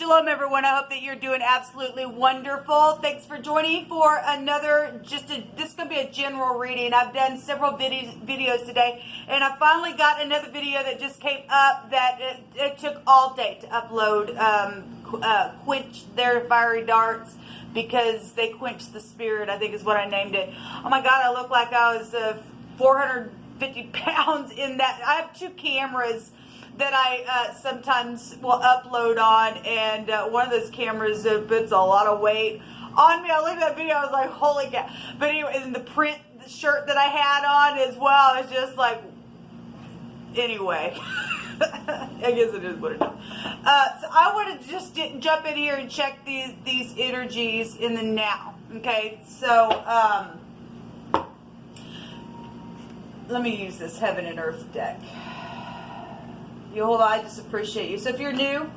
Shalom, everyone. I hope that you're doing absolutely wonderful. Thanks for joining for another, this is going to be a general reading. I've done several videos today, and I finally got another video that just came up that it took all day to upload, quench their fiery darts, because they quenched the spirit, I think is what I named it. Oh my God, I look like I was 450 pounds in that. I have two cameras that I sometimes will upload on, and one of those cameras puts a lot of weight on me. I looked at that video, I was like, holy cow. But anyway, and the print shirt that I had on as well, it's just like, anyway. I guess it is what it is. So I want to just jump in here and check these energies in the now. Okay, so let me use this Heaven and Earth deck. Yehovah, I just appreciate you. So if you're new,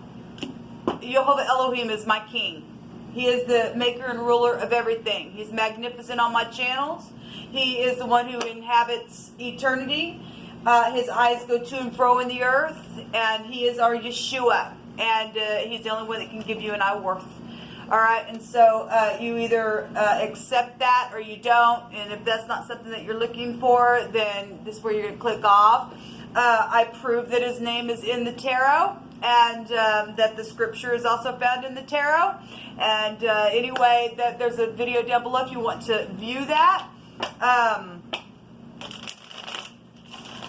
Yehovah Elohim is my king. He is the maker and ruler of everything. He's magnificent on my channels. He is the one who inhabits eternity. His eyes go to and fro in the earth, and he is our Yeshua. And he's the only one that can give you an eye worth. All right, and so you either accept that or you don't. And if that's not something that you're looking for, then this is where you're going to click off. I prove that his name is in the tarot, and that the scripture is also found in the tarot. And anyway, there's a video down below if you want to view that.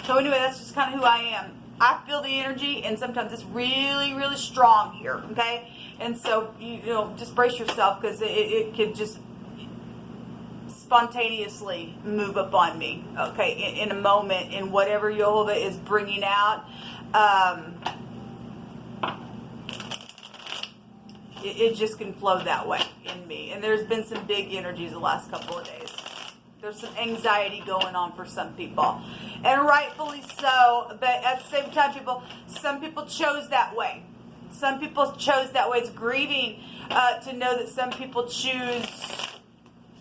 So anyway, that's just kind of who I am. I feel the energy, and sometimes it's really, really strong here, okay? And so, you know, just brace yourself, because it could just spontaneously move up on me, okay, in a moment, in whatever Yehovah is bringing out. It just can flow that way in me. And there's been some big energies the last couple of days. There's some anxiety going on for some people, and rightfully so. But at the same time, some people chose that way. Some people chose that way. It's grieving to know that some people choose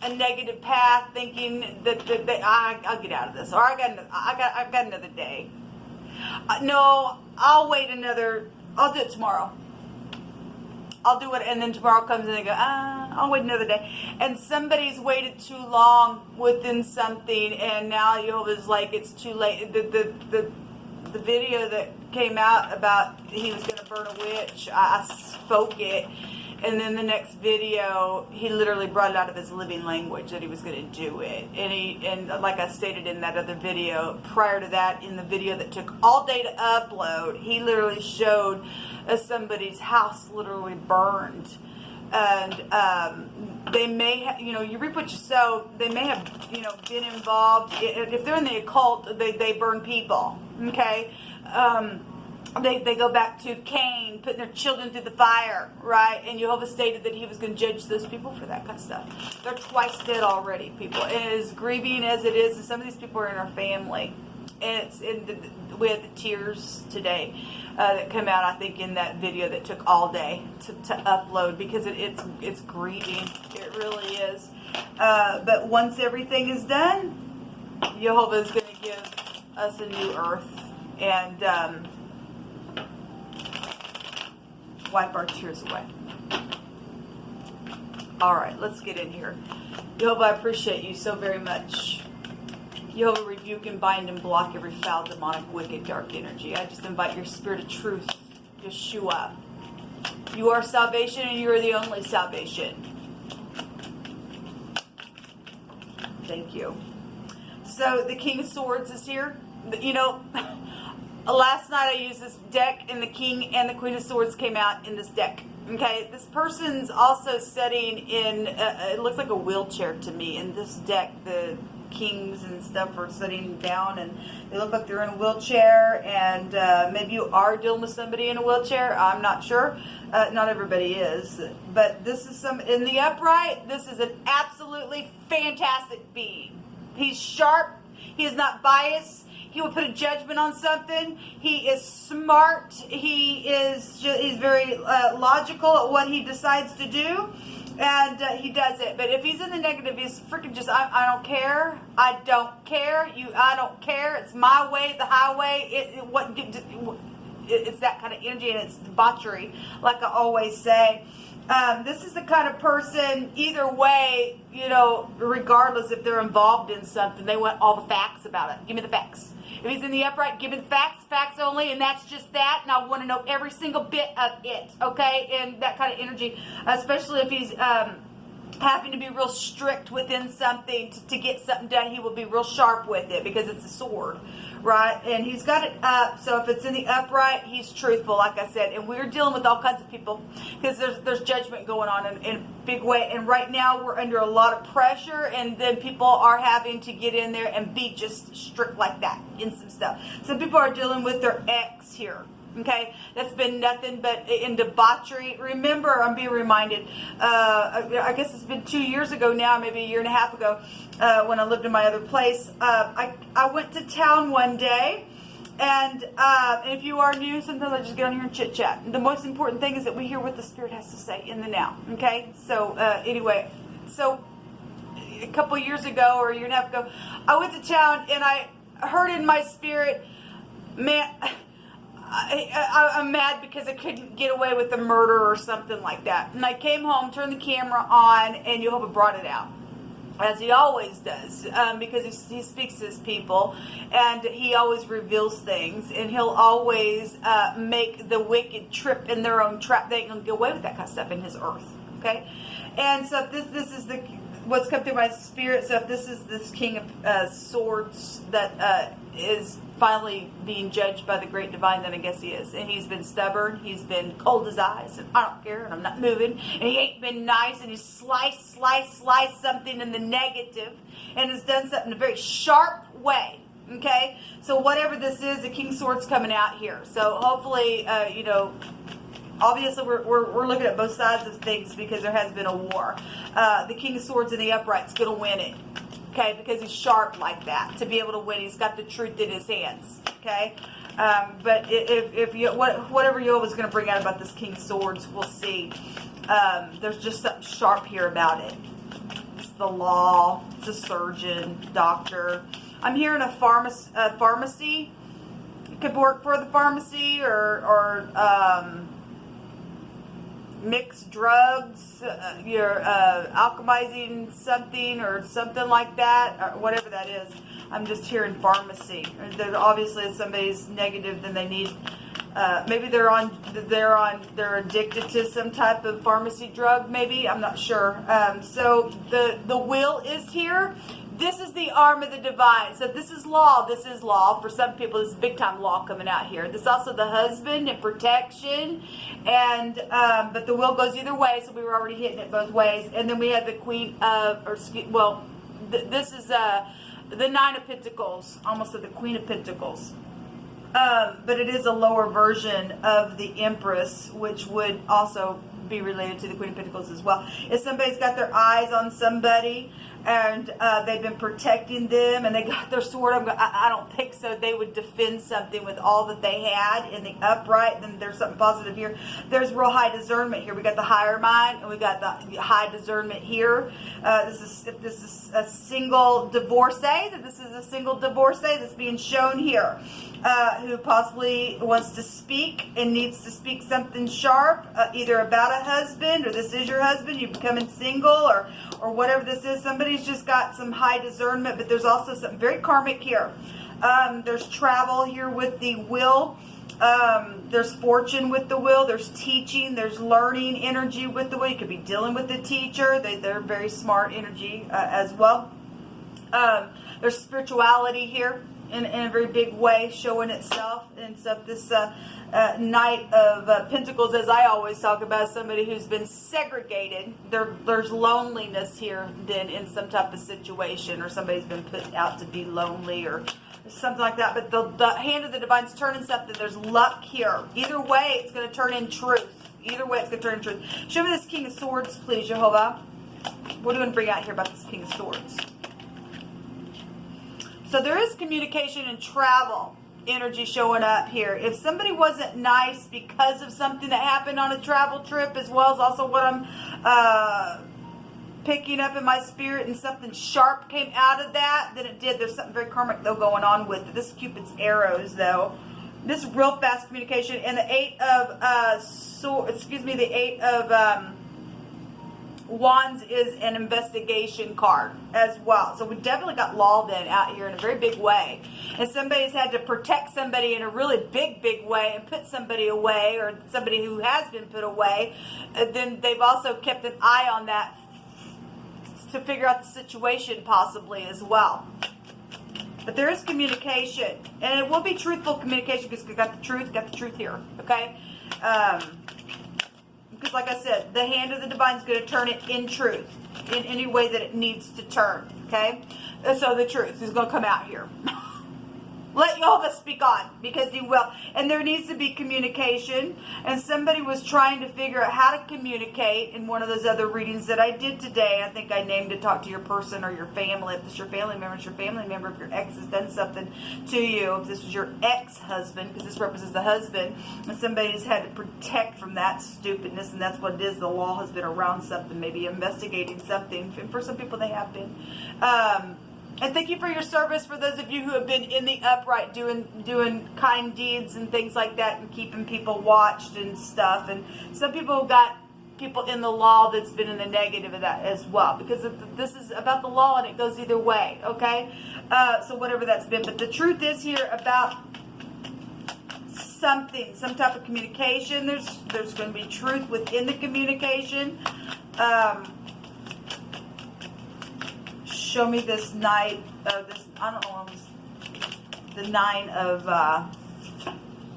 a negative path, thinking that I'll get out of this, or I got another day. No, I'll wait another. I'll do it tomorrow. I'll do it, and then tomorrow comes and they go, I'll wait another day. And somebody's waited too long within something, and now Jehovah's like, it's too late. The video that came out about he was going to burn a witch, I spoke it. And then the next video, he literally brought it out of his living language that he was going to do it. And like I stated in that other video, prior to that, in the video that took all day to upload, he literally showed somebody's house literally burned. And they may have, you reap what you sow. They may have, been involved. If they're in the occult, they burn people. Okay? They go back to Cain, putting their children through the fire, right? And Jehovah stated that he was going to judge those people for that kind of stuff. They're twice dead already, people. And as grieving as it is, and some of these people are in our family. And we had the tears today that come out, I think, in that video that took all day to upload, because it's grieving. It really is. But once everything is done, Jehovah is going to give us a new earth. And wipe our tears away. All right, let's get in here. Jehovah, I appreciate you so very much. Jehovah, rebuke and bind and block every foul, demonic, wicked, dark energy. I just invite your spirit of truth, Yeshua. You are salvation, and you are the only salvation. Thank you. So the King of Swords is here. Last night I used this deck, and the King and the Queen of Swords came out in this deck. Okay, this person's also sitting in, it looks like a wheelchair to me. In this deck, the kings and stuff are sitting down, and they look like they're in a wheelchair, and maybe you are dealing with somebody in a wheelchair. I'm not sure. Not everybody is. But this is in the upright, this is an absolutely fantastic being. He's sharp. He is not biased. He will put a judgment on something. He is smart. He's very logical at what he decides to do, and he does it. But if he's in the negative, he's freaking just, I don't care. I don't care. I don't care. It's my way, the highway. it's that kind of energy, and it's debauchery, like I always say. This is the kind of person, either way, you know, regardless if they're involved in something, they want all the facts about it. Give me the facts. If he's in the upright, give me the facts, facts only, and that's just that, and I want to know every single bit of it, okay? And that kind of energy, especially if he's having to be real strict within something to get something done, he will be real sharp with it because it's a sword, right? And he's got it up, so if it's in the upright, he's truthful, like I said. And we're dealing with all kinds of people because there's judgment going on in a big way. And right now we're under a lot of pressure, and then people are having to get in there and be just strict like that in some stuff. Some people are dealing with their ex here. Okay, that's been nothing but in debauchery. Remember, I'm being reminded, I guess it's been 2 years ago now, maybe a year and a half ago, when I lived in my other place. I went to town one day, and if you are new, sometimes I just get on here and chit chat. The most important thing is that we hear what the Spirit has to say in the now. Okay, so anyway, so a couple years ago or a year and a half ago, I went to town and I heard in my spirit, man, I'm mad because I couldn't get away with a murder or something like that. And I came home, turned the camera on, and Jehovah brought it out, as he always does, because he speaks to his people, and he always reveals things, and he'll always make the wicked trip in their own trap. They ain't gonna get away with that kind of stuff in his earth, okay? And so this is what's come through my spirit. So if this is this King of Swords that is finally being judged by the great divine, then I guess he is. And he's been stubborn, he's been cold as ice, and I don't care, and I'm not moving, and he ain't been nice, and he's sliced something in the negative, and has done something in a very sharp way. Okay, so whatever this is, the King of Swords coming out here. So hopefully, you know, obviously we're looking at both sides of things because there has been a war. The King of Swords in the upright's going to win it. Okay, because he's sharp like that. To be able to win, he's got the truth in his hands. Okay, but if you whatever Jehovah's going to bring out about this King of Swords, we'll see. There's just something sharp here about it. It's the law. It's a surgeon, doctor. I'm hearing a pharmacy. It could work for the pharmacy or mixed drugs, you're alchemizing something or something like that, or whatever that is. I'm just hearing pharmacy. Obviously, if somebody's negative, then they need. Maybe they're addicted to some type of pharmacy drug. Maybe, I'm not sure. So the will is here. This is the arm of the divine. So this is law. This is law. For some people, this is big time law coming out here. This is also the husband and protection. And but the will goes either way. So we were already hitting it both ways. And then we have the Queen of, this is the Nine of Pentacles. Almost the Queen of Pentacles. But it is a lower version of the Empress, which would also be related to the Queen of Pentacles as well. If somebody's got their eyes on somebody and they've been protecting them and they got their sword, I don't think so. They would defend something with all that they had in the upright. Then there's something positive here. There's real high discernment here. We got the higher mind and we got the high discernment here. If this is a single divorcee, that this is a single divorcee that's being shown here. Who possibly wants to speak and needs to speak something sharp, either about a husband, or this is your husband, you're becoming single, or whatever this is. Somebody's just got some high discernment, but there's also something very karmic here. There's travel here with the will. There's fortune with the will. There's teaching. There's learning energy with the will. You could be dealing with the teacher. They're very smart energy as well. There's spirituality here. In a very big way, showing itself. And so this Knight of Pentacles, as I always talk about, somebody who's been segregated. There's loneliness here then in some type of situation, or somebody's been put out to be lonely or something like that. But the hand of the divine's turning something. There's luck here. Either way, it's going to turn in truth. Either way, it's going to turn in truth. Show me this King of Swords, please, Jehovah. What are you going to bring out here about this King of Swords? So there is communication and travel energy showing up here. If somebody wasn't nice because of something that happened on a travel trip, as well as also what I'm picking up in my spirit, and something sharp came out of that, then it did. There's something very karmic, though, going on with it. This is Cupid's arrows, though. This is real fast communication. And the Eight of the Eight of Wands is an investigation card as well. So we definitely got law then out here in a very big way. And somebody's had to protect somebody in a really big way and put somebody away, or somebody who has been put away. And then they've also kept an eye on that to figure out the situation possibly as well. But there is communication, and it will be truthful communication, because we got the truth here, okay? Because like I said, the hand of the divine is going to turn it in truth, in any way that it needs to turn, okay? And so the truth is going to come out here. Let Jehovah speak on, because he will. And there needs to be communication. And somebody was trying to figure out how to communicate in one of those other readings that I did today. I think I named it Talk to Your Person or Your Family. If it's your family member, it's your family member. If your ex has done something to you, if this was your ex-husband, because this represents the husband, and somebody's had to protect from that stupidness, and that's what it is. The law has been around something, maybe investigating something. And for some people, they have been. And thank you for your service, for those of you who have been in the upright doing kind deeds and things like that, and keeping people watched and stuff. And some people got people in the law that's been in the negative of that as well, because this is about the law and it goes either way, okay? So whatever that's been. But the truth is here about something, some type of communication. There's going to be truth within the communication. Show me this knight, this, I don't know, the Nine of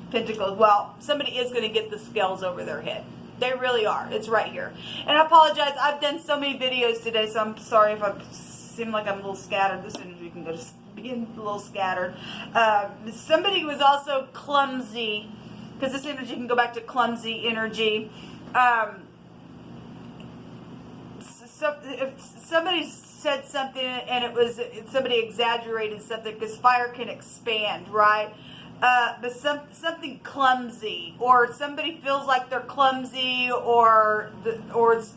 Pentacles. Well, somebody is going to get the scales over their head. They really are. It's right here. And I apologize. I've done so many videos today, so I'm sorry if I seem like I'm a little scattered. This energy can go to being a little scattered. Somebody was also clumsy, because this energy can go back to clumsy energy. So if somebody said something and somebody exaggerated something, because fire can expand, right? But something clumsy, or somebody feels like they're clumsy, or there's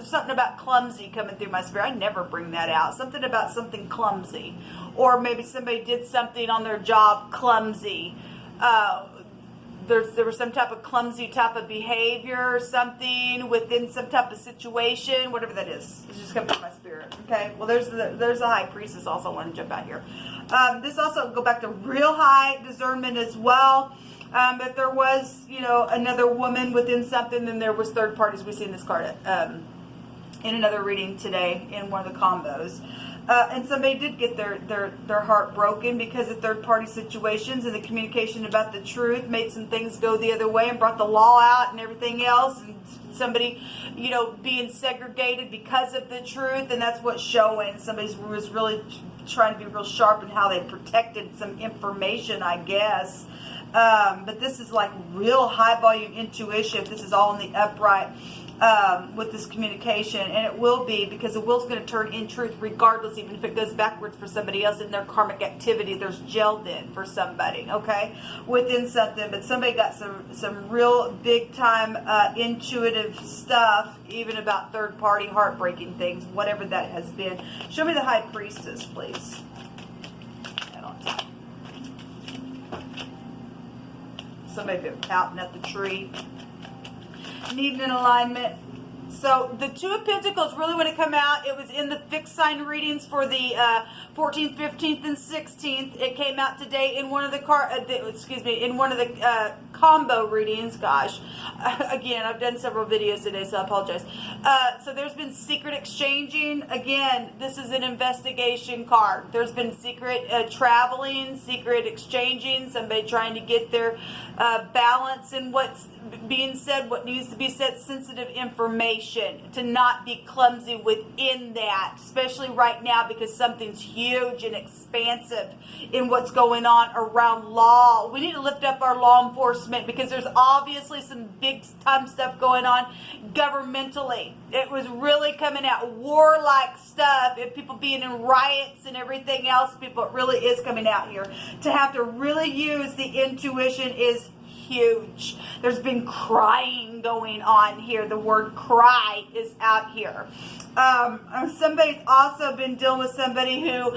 something about clumsy coming through my spirit. I never bring that out. Something about something clumsy, or maybe somebody did something on their job clumsy. There was some type of clumsy type of behavior or something within some type of situation, whatever that is. It's just coming from my spirit. Okay. Well, there's the High Priestess also. I want to jump out here. This also go back to real high discernment as well. But there was, another woman within something, then there was third parties. We see in this card in another reading today in one of the combos. And somebody did get their heart broken because of third-party situations, and the communication about the truth made some things go the other way and brought the law out and everything else, and somebody, being segregated because of the truth, and that's what's showing. Somebody was really trying to be real sharp in how they protected some information, I guess. But this is like real high-volume intuition. This is all in the upright. With this communication, and it will be, because the will's going to turn in truth regardless, even if it goes backwards for somebody else in their karmic activity. There's gelled in for somebody, okay, within something. But somebody got some real big time intuitive stuff, even about third party heartbreaking things, whatever that has been. Show me the High Priestess, please. Somebody been pouting at the tree, needing an alignment. So the Two of Pentacles really, when it come out, it was in the fixed sign readings for the 14th, 15th, and 16th. It came out today in one of the in one of the combo readings. Gosh, again, I've done several videos today, so I apologize. So there's been secret exchanging. Again, this is an investigation card. There's been secret traveling, secret exchanging. Somebody trying to get their balance in what's being said, what needs to be said, sensitive information, to not be clumsy within that, especially right now, because something's huge and expansive in what's going on around law. We need to lift up our law enforcement, because there's obviously some big time stuff going on governmentally. It was really coming out warlike stuff, and people being in riots and everything else. People, it really is coming out here. To have to really use the intuition is huge. There's been crying going on here. The word cry is out here. Somebody's also been dealing with somebody who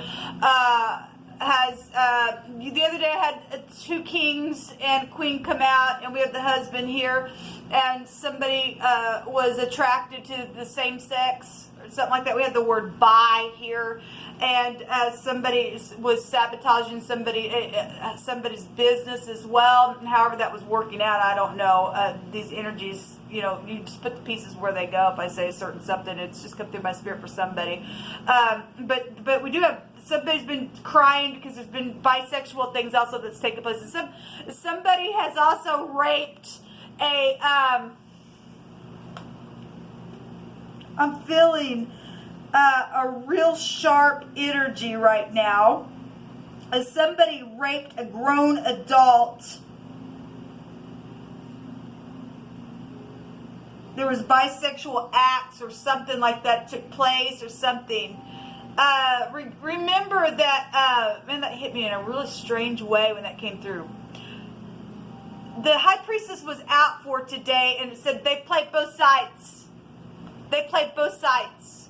has, the other day I had 2 kings and queen come out, and we have the husband here, and somebody was attracted to the same sex, or something like that. We had the word bi here, and somebody was sabotaging somebody's business as well. However that was working out, I don't know. These energies, you know, you just put the pieces where they go. If I say a certain something, it's just come through my spirit for somebody. But we do have, somebody's been crying because there's been bisexual things also that's taken place. And somebody has also raped a, I'm feeling a real sharp energy right now. As somebody raped a grown adult. There was bisexual acts or something like that took place or something. Remember that, man, that hit me in a really strange way when that came through. The high priestess was out for today, and it said they played both sides. They played both sides.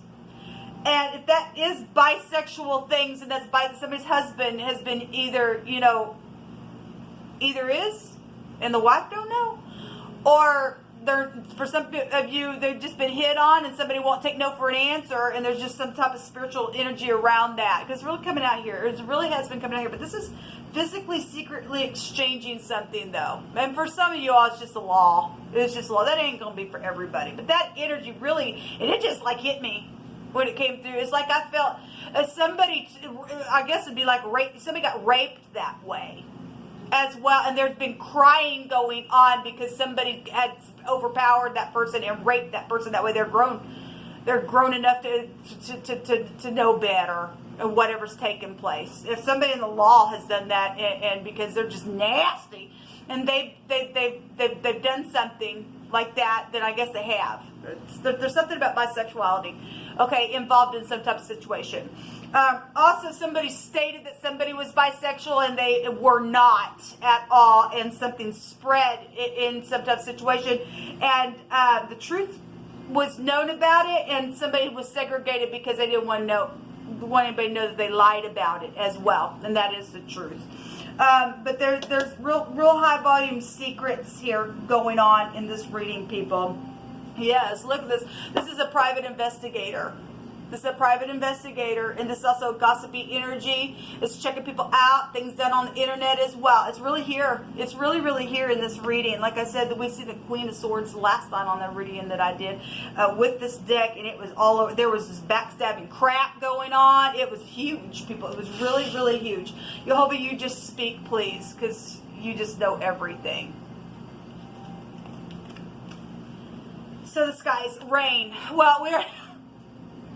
And if that is bisexual things, and that's somebody's husband has been either, you know, either is, and the wife don't know, or for some of you, they've just been hit on and somebody won't take no for an answer, and there's just some type of spiritual energy around that. Because it's really coming out here. It really has been coming out here. But this is physically, secretly exchanging something, though. And for some of you all, it's just a law. It's just a law. That ain't going to be for everybody. But that energy really, and it just like hit me when it came through. It's like I felt somebody, I guess it'd be like rape. Somebody got raped that way as well, and there's been crying going on because somebody had overpowered that person and raped that person that way. They're grown enough to know better and whatever's taken place. If somebody in the law has done that, and because they're just nasty, and they've done something like that, then I guess they have. There's something about bisexuality, okay, involved in some type of situation. Also, somebody stated that somebody was bisexual and they were not at all, and something spread in some type of situation, and the truth was known about it, and somebody was segregated because they didn't want anybody to know that they lied about it as well, and that is the truth. But there's real high volume secrets here going on in this reading, people. Yes, look at this. This is a private investigator. This is a private investigator, and this is also gossipy energy. It's checking people out, things done on the internet as well. It's really here. It's really, really here in this reading. Like I said, we see the Queen of Swords last time on the reading that I did with this deck, and it was all over. There was this backstabbing crap going on. It was huge, people. It was really, really huge. Jehovah, you just speak, please, because you just know everything. So the skies, rain. Well,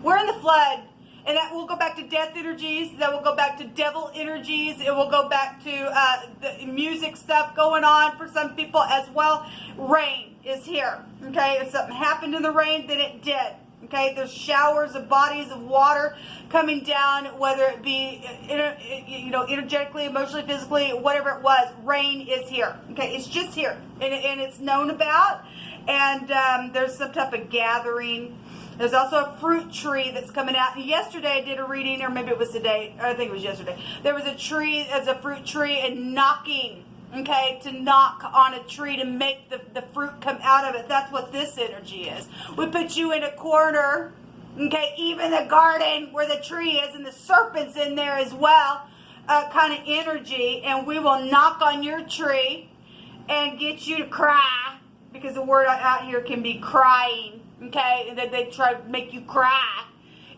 we're in the flood, and that will go back to death energies. That will go back to devil energies. It will go back to the music stuff going on for some people as well. Rain is here. Okay, if something happened in the rain, then it did. Okay, there's showers of bodies of water coming down, whether it be energetically, emotionally, physically, whatever it was. Rain is here. Okay, it's just here, and it's known about. And there's some type of gathering. There's also a fruit tree that's coming out. And yesterday I did a reading, or maybe it was today. I think it was yesterday. There was a tree as a fruit tree, and knocking, okay, to knock on a tree to make the fruit come out of it. That's what this energy is. We put you in a corner, okay, even the garden where the tree is, and the serpent's in there as well, kind of energy. And we will knock on your tree and get you to cry, because the word out here can be crying. Okay, and that they try to make you cry,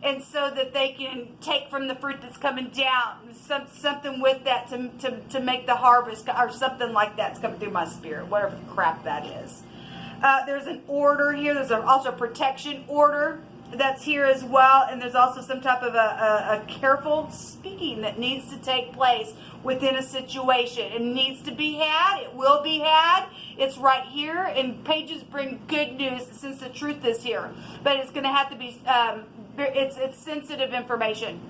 and so that they can take from the fruit that's coming down, something with that to make the harvest, or something like that's coming through my spirit, whatever the crap that is. There's an order here. There's also a protection order that's here as well, and there's also some type of a careful speaking that needs to take place within a situation. It needs to be had. It will be had. It's right here, and pages bring good news since the truth is here. But it's going to have to be, it's sensitive information.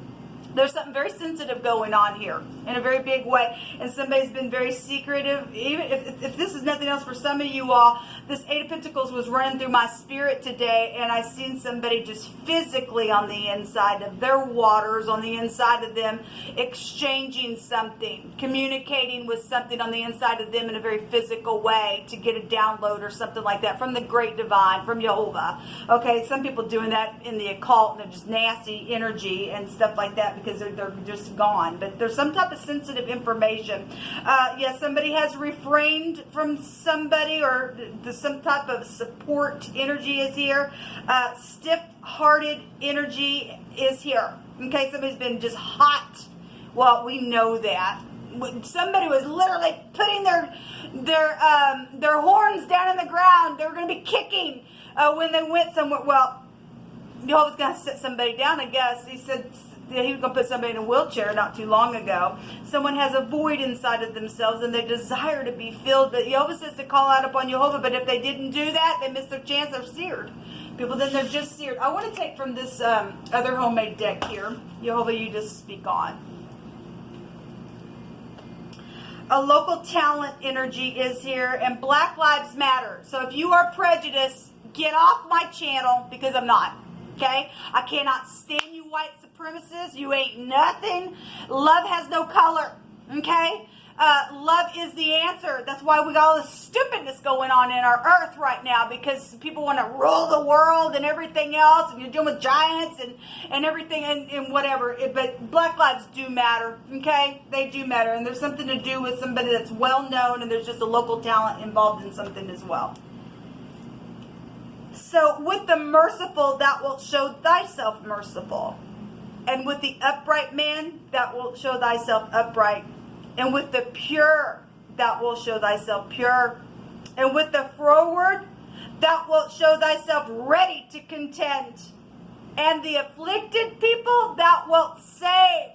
There's something very sensitive going on here in a very big way. And somebody's been very secretive. Even if this is nothing else for some of you all, this Eight of Pentacles was running through my spirit today. And I seen somebody just physically on the inside of their waters, on the inside of them, exchanging something, communicating with something on the inside of them in a very physical way to get a download or something like that from the Great Divine, from Jehovah. Okay, some people doing that in the occult, and they're just nasty energy and stuff like that, because they're just gone. But there's some type of sensitive information. Yes, somebody has refrained from somebody, or some type of support energy is here. Stiff-hearted energy is here. Okay, somebody's been just hot. Well, we know that. Somebody was literally putting their horns down in the ground. They were going to be kicking when they went somewhere. Well, Jehovah's going to sit somebody down, I guess. He said he was going to put somebody in a wheelchair not too long ago. Someone has a void inside of themselves and they desire to be filled. But Jehovah says to call out upon Jehovah. But if they didn't do that, they missed their chance. They're seared. People, then they're just seared. I want to take from this other homemade deck here. Jehovah, you just speak on. A local talent energy is here. And Black Lives Matter. So if you are prejudiced, get off my channel, because I'm not. Okay? I cannot stand you white supremacists. You ain't nothing. Love has no color. Okay? Love is the answer. That's why we got all this stupidness going on in our earth right now, because people want to rule the world and everything else, and you're dealing with giants and everything and whatever. But Black lives do matter. Okay? They do matter. And there's something to do with somebody that's well known, and there's just a local talent involved in something as well. So with the merciful, that will show thyself merciful. And with the upright man, that will show thyself upright. And with the pure, that will show thyself pure. And with the froward, that will show thyself ready to contend. And the afflicted people, that wilt save.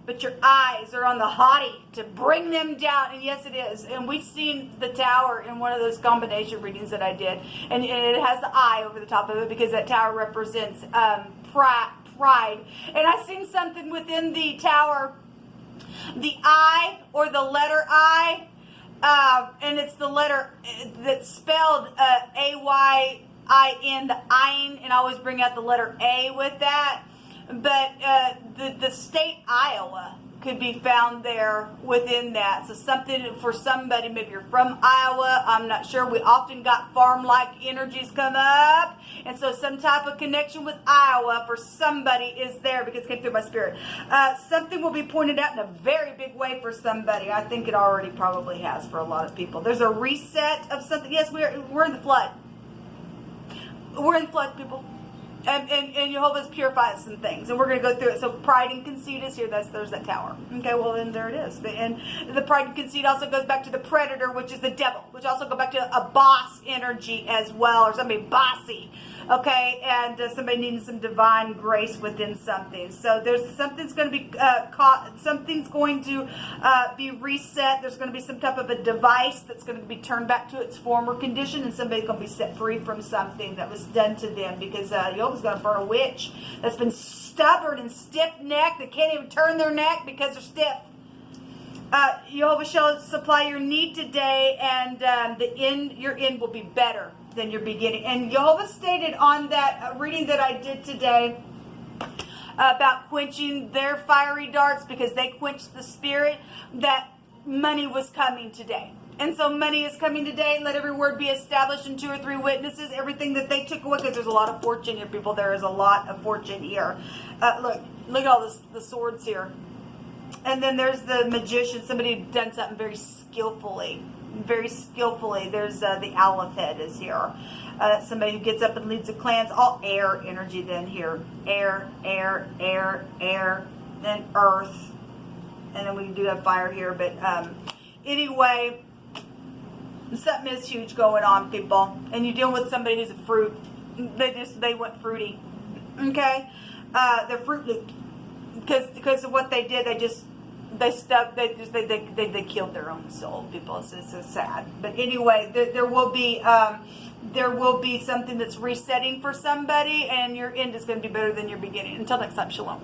But your eyes are on the haughty to bring them down. And yes, it is. And we've seen the tower in one of those combination readings that I did. And it has the eye over the top of it, because that tower represents pride. And I've seen something within the tower, the I, or the letter I, and it's the letter that's spelled A-Y-I-N, the Ayin, and I always bring out the letter A with that. But the state Iowa could be found there within that. So something for somebody, maybe you're from Iowa, I'm not sure. We often got farm-like energies come up. And so some type of connection with Iowa for somebody is there, because it came through my spirit. Something will be pointed out in a very big way for somebody. I think it already probably has for a lot of people. There's a reset of something. Yes, we're in the flood. We're in the flood, people. And Jehovah's purifies some things, and we're going to go through it. So pride and conceit is here. There's that tower. Okay, well then there it is. And the pride and conceit also goes back to the predator, which is the devil, which also go back to a boss energy as well, or somebody bossy. Okay, and somebody needing some divine grace within something. So something's going to be something's going to be reset. There's going to be some type of a device that's going to be turned back to its former condition, and somebody's going to be set free from something that was done to them, because Jehovah's going to burn a witch that's been stubborn and stiff-necked. They can't even turn their neck because they're stiff. Jehovah shall supply your need today, and your end will be better than your beginning. And Jehovah stated on that reading that I did today about quenching their fiery darts, because they quenched the spirit, that money was coming today. And so money is coming today. Let every word be established in 2 or 3 witnesses. Everything that they took away, because there's a lot of fortune here, people. There is a lot of fortune here. Look at all the swords here. And then there's the magician. Somebody had done something very skillfully. Very skillfully. There's the Aleph head is here. Somebody who gets up and leads the clans. All air energy then here. Air, air, air, air. Then earth. And then we do have fire here. But anyway, something is huge going on, people. And you're dealing with somebody who's a fruit. They went fruity. Okay? They're Fruit Looped. Because of what they did, they killed their own soul, people. It's so sad. But anyway, there will be something that's resetting for somebody, and your end is going to be better than your beginning. Until next time, shalom.